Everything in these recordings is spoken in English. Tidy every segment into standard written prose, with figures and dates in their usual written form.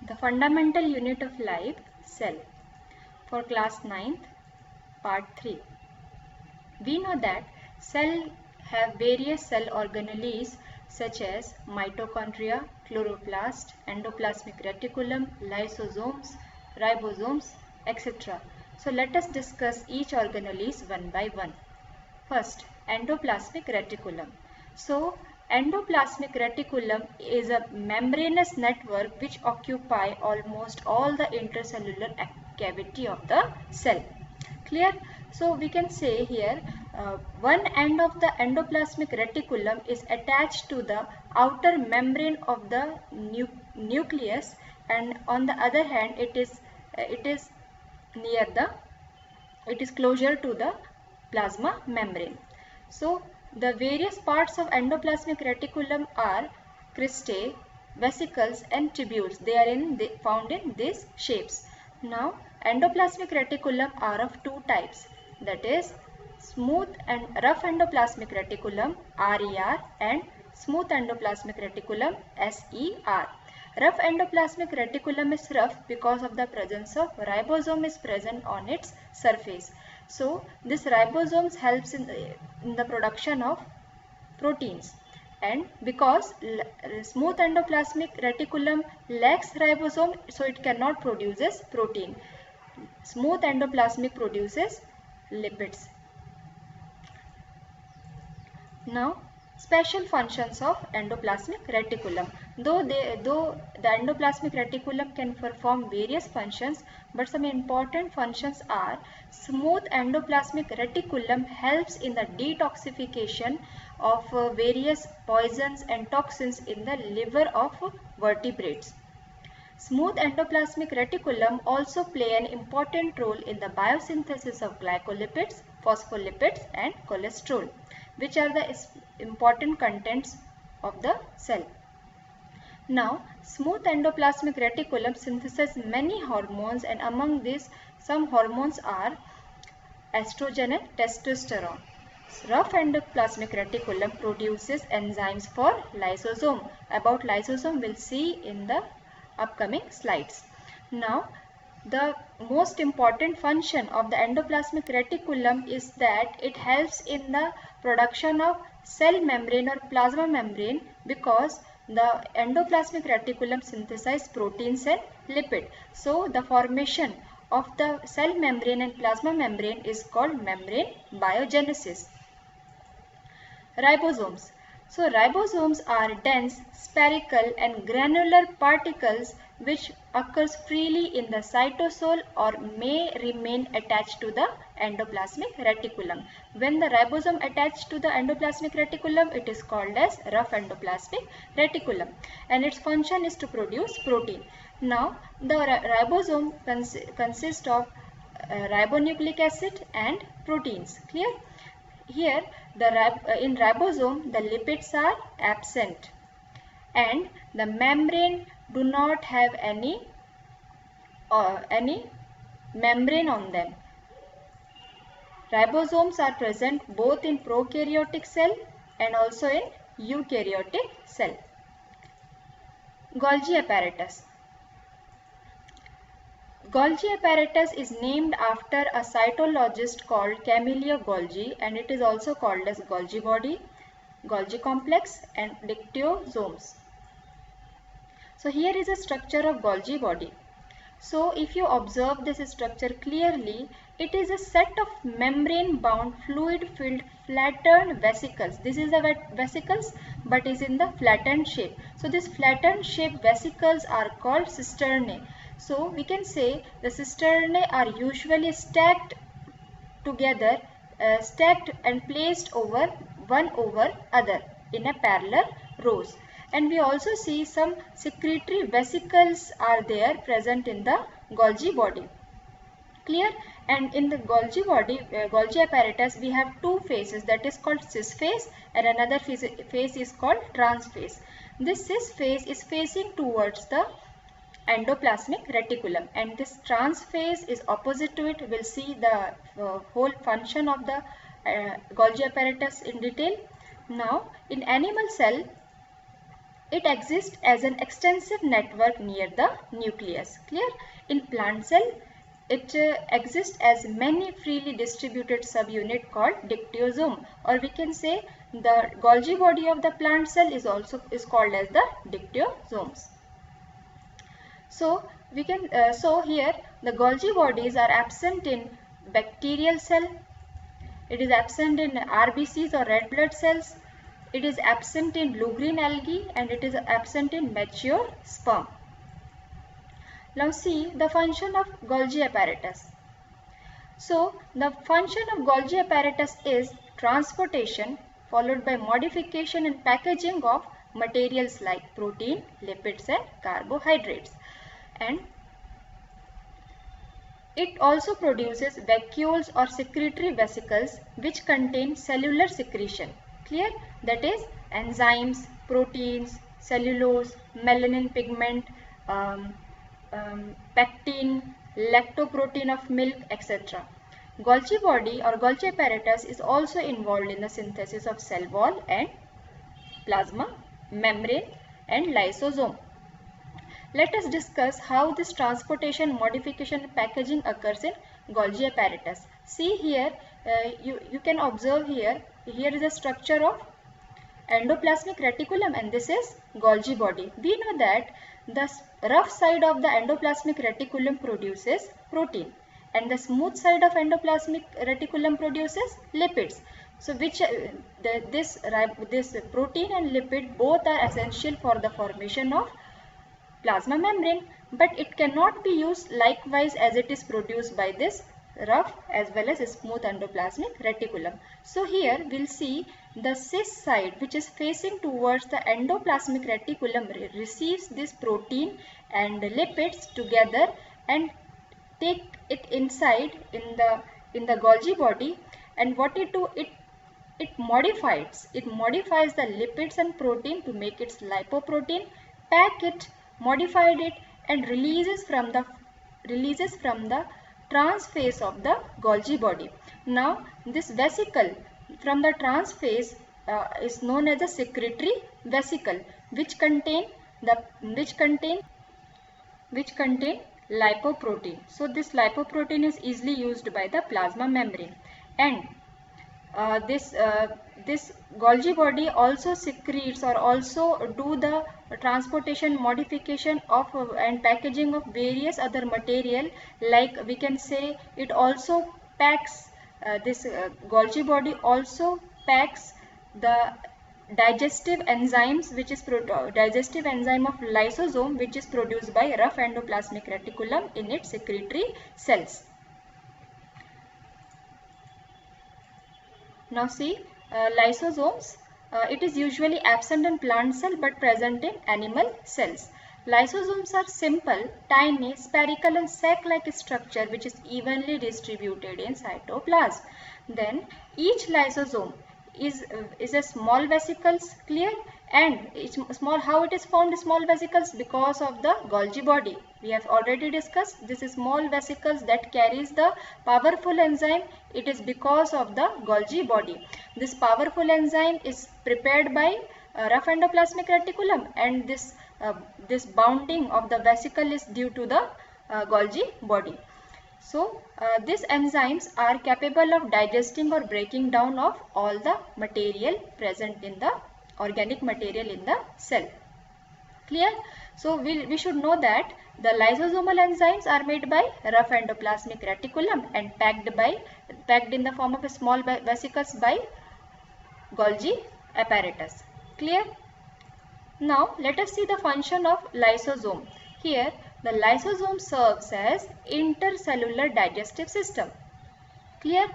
The fundamental unit of life, cell. For class 9th, part 3. We know that cell have various cell organelles such as mitochondria, chloroplast, endoplasmic reticulum, lysosomes, ribosomes, etc. So let us discuss each organelles one by one. First, endoplasmic reticulum. So, endoplasmic reticulum is a membranous network which occupy almost all the intercellular cavity of the cell. Clear? So, we can say here one end of the endoplasmic reticulum is attached to the outer membrane of the nucleus, and on the other hand it is closer to the plasma membrane. So the various parts of endoplasmic reticulum are cristae, vesicles and tubules. They are found in these shapes. Now endoplasmic reticulum are of two types, that is smooth and rough endoplasmic reticulum RER and smooth endoplasmic reticulum SER. Rough endoplasmic reticulum is rough because of the presence of ribosome is present on its surface. So this ribosomes helps in the production of proteins, and because smooth endoplasmic reticulum lacks ribosome, so it cannot produce protein. Smooth endoplasmic produces lipids. Now, special functions of endoplasmic reticulum. Though the endoplasmic reticulum can perform various functions, but some important functions are: smooth endoplasmic reticulum helps in the detoxification of various poisons and toxins in the liver of vertebrates. Smooth endoplasmic reticulum also play an important role in the biosynthesis of glycolipids, phospholipids and cholesterol, which are the important contents of the cell. Now, smooth endoplasmic reticulum synthesizes many hormones, and among these some hormones are estrogen and testosterone. Rough endoplasmic reticulum produces enzymes for lysosome. About lysosome we'll see in the upcoming slides. Now, the most important function of the endoplasmic reticulum is that it helps in the production of cell membrane or plasma membrane, because the endoplasmic reticulum synthesizes proteins and lipid. So the formation of the cell membrane and plasma membrane is called membrane biogenesis. Ribosomes. So ribosomes are dense, spherical and granular particles which occurs freely in the cytosol or may remain attached to the endoplasmic reticulum. When the ribosome attached to the endoplasmic reticulum, it is called as rough endoplasmic reticulum, and its function is to produce protein. Now the ribosome consists of ribonucleic acid and proteins. Clear? Here in ribosome the lipids are absent and the membrane do not have any membrane on them. Ribosomes are present both in prokaryotic cell and also in eukaryotic cell. Golgi apparatus. Golgi apparatus is named after a cytologist called Camillo Golgi, and it is also called as Golgi body, Golgi complex and dictyosomes. So here is a structure of Golgi body. So if you observe this structure clearly, it is a set of membrane bound fluid filled flattened vesicles. This is the vesicles but is in the flattened shape. So these flattened shape vesicles are called cisternae. So we can say the cisternae are usually stacked together, stacked and placed one over other in a parallel rows. And we also see some secretory vesicles are there present in the Golgi body. Clear? And in the Golgi body, Golgi apparatus, we have two phases, that is called cis phase, and another phase is called trans phase. This cis phase is facing towards the endoplasmic reticulum, and this trans phase is opposite to it. We'll see the whole function of the Golgi apparatus in detail. Now, in animal cell, It exists as an extensive network near the nucleus. Clear? In plant cell, it exists as many freely distributed subunit called dictyosome, or we can say the Golgi body of the plant cell is called as the dictyosomes. So we can so here the Golgi bodies are absent in bacterial cell. It is absent in RBCs or red blood cells. It is absent in blue-green algae, and it is absent in mature sperm. Now see the function of Golgi apparatus. So the function of Golgi apparatus is transportation followed by modification and packaging of materials like protein, lipids and carbohydrates. And it also produces vacuoles or secretory vesicles which contain cellular secretion. Clear? That is enzymes, proteins, cellulose, melanin pigment, pectin, lactoprotein of milk, etc. Golgi body or Golgi apparatus is also involved in the synthesis of cell wall and plasma membrane and lysosome. Let us discuss how this transportation, modification and packaging occurs in Golgi apparatus. See here, you can observe here is the structure of endoplasmic reticulum, and this is Golgi body. We know that the rough side of the endoplasmic reticulum produces protein and the smooth side of endoplasmic reticulum produces lipids. So this protein and lipid both are essential for the formation of plasma membrane, but it cannot be used likewise as it is produced by this rough as well as smooth endoplasmic reticulum. So here we'll see the cis side, which is facing towards the endoplasmic reticulum, receives this protein and lipids together and take it inside in the Golgi body, and what it do, it modifies the lipids and protein to make its lipoprotein, pack it, modified it, and releases from the transphase of the Golgi body. Now this vesicle from the transphase is known as a secretory vesicle, which contain lipoprotein. So this lipoprotein is easily used by the plasma membrane, and this Golgi body also secretes or also do the transportation, modification of and packaging of various other material, like we can say it also packs Golgi body also packs the digestive enzymes, which is digestive enzyme of lysosome, which is produced by rough endoplasmic reticulum in its secretory cells. Now see lysosomes. It is usually absent in plant cell but present in animal cells. Lysosomes are simple, tiny, spherical and sac-like structure which is evenly distributed in cytoplasm. Then each lysosome is a small vesicles, clear, and it's small. How it is formed small vesicles? Because of the Golgi body. We have already discussed this is small vesicles that carries the powerful enzyme. It is because of the Golgi body. This powerful enzyme is prepared by rough endoplasmic reticulum, and this bounding of the vesicle is due to the Golgi body. So these enzymes are capable of digesting or breaking down of all the material present in the organic material in the cell. Clear? So we should know that the lysosomal enzymes are made by rough endoplasmic reticulum and packed in the form of a small vesicles by Golgi apparatus. Clear? Now let us see the function of lysosome. Here the lysosome serves as intercellular digestive system. Clear?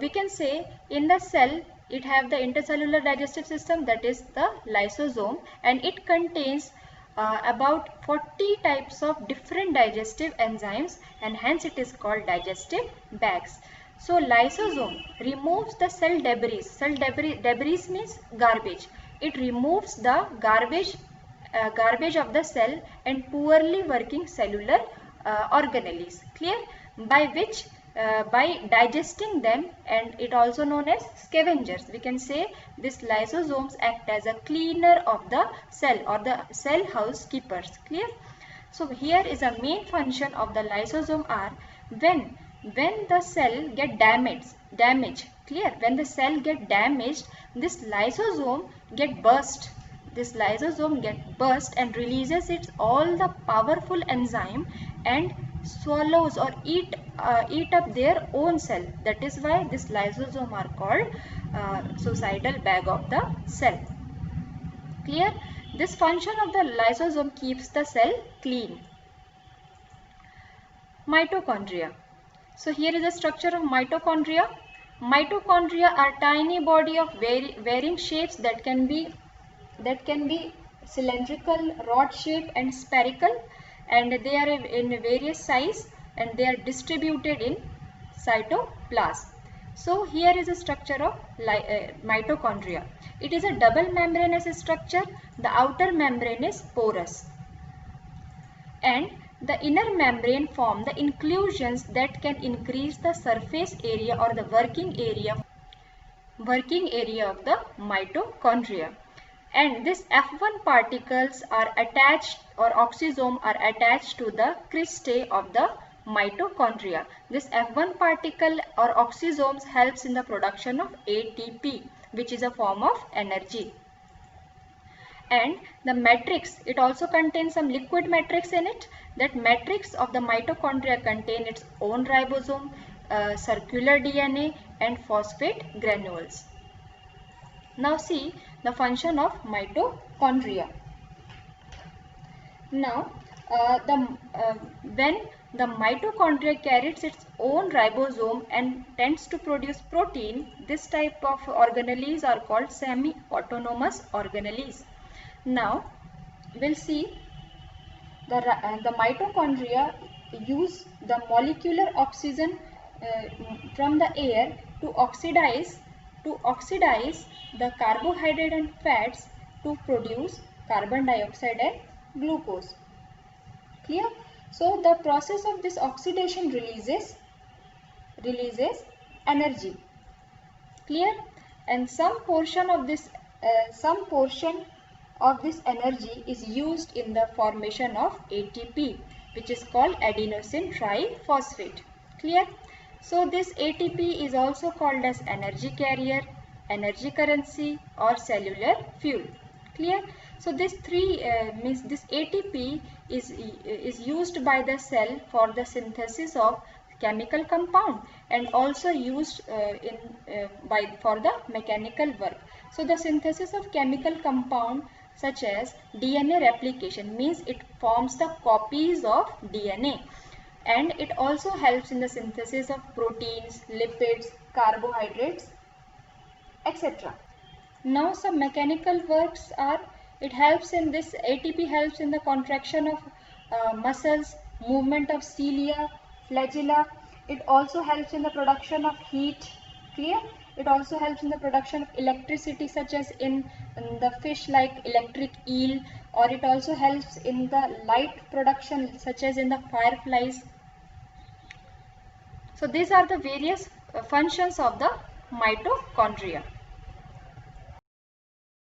We can say in the cell it have the intercellular digestive system, that is the lysosome, and it contains about 40 types of different digestive enzymes, and hence it is called digestive bags. So lysosome removes the cell debris. Debris means garbage. It removes the garbage of the cell and poorly working cellular organelles. Clear? By which by digesting them, and it also known as scavengers. We can say these lysosomes act as a cleaner of the cell or the cell housekeepers. Clear? So here is a main function of the lysosome are when the cell get damaged. Clear? When the cell get damaged, this lysosome get burst. This lysosome get burst and releases its all the powerful enzyme and swallows or eat up their own cell. That is why this lysosome are called suicidal bag of the cell. Clear? This function of the lysosome keeps the cell clean. Mitochondria. So here is the structure of mitochondria. Mitochondria are tiny body of varying shapes that can be cylindrical, rod shape and spherical, and they are in various size and they are distributed in cytoplasm. So here is a structure of mitochondria. It is a double membranous structure. The outer membrane is porous and the inner membrane form the inclusions that can increase the surface area or the working area of the mitochondria. And this F1 particles are attached or oxysome are attached to the cristae of the mitochondria. This F1 particle or oxysomes helps in the production of ATP, which is a form of energy. And the matrix, it also contains some liquid matrix in it. That matrix of the mitochondria contain its own ribosome, circular DNA and phosphate granules. Now see the function of mitochondria. Now when the mitochondria carries its own ribosome and tends to produce protein, this type of organelles are called semi-autonomous organelles. Now we'll see the mitochondria use the molecular oxygen from the air to oxidize the carbohydrate and fats to produce carbon dioxide and glucose. Clear? So the process of this oxidation releases energy. Clear? And some portion of this energy is used in the formation of ATP, which is called adenosine triphosphate. Clear? So this ATP is also called as energy carrier, energy currency or cellular fuel. Clear? So this this ATP is used by the cell for the synthesis of chemical compound and also used for the mechanical work. So the synthesis of chemical compound such as DNA replication means it forms the copies of DNA, and it also helps in the synthesis of proteins, lipids, carbohydrates, etc. Now some mechanical works are, it helps in this ATP helps in the contraction of muscles, movement of cilia, flagella. It also helps in the production of heat. Clear? It also helps in the production of electricity such as in the fish like electric eel, or it also helps in the light production such as in the fireflies. So these are the various functions of the mitochondria.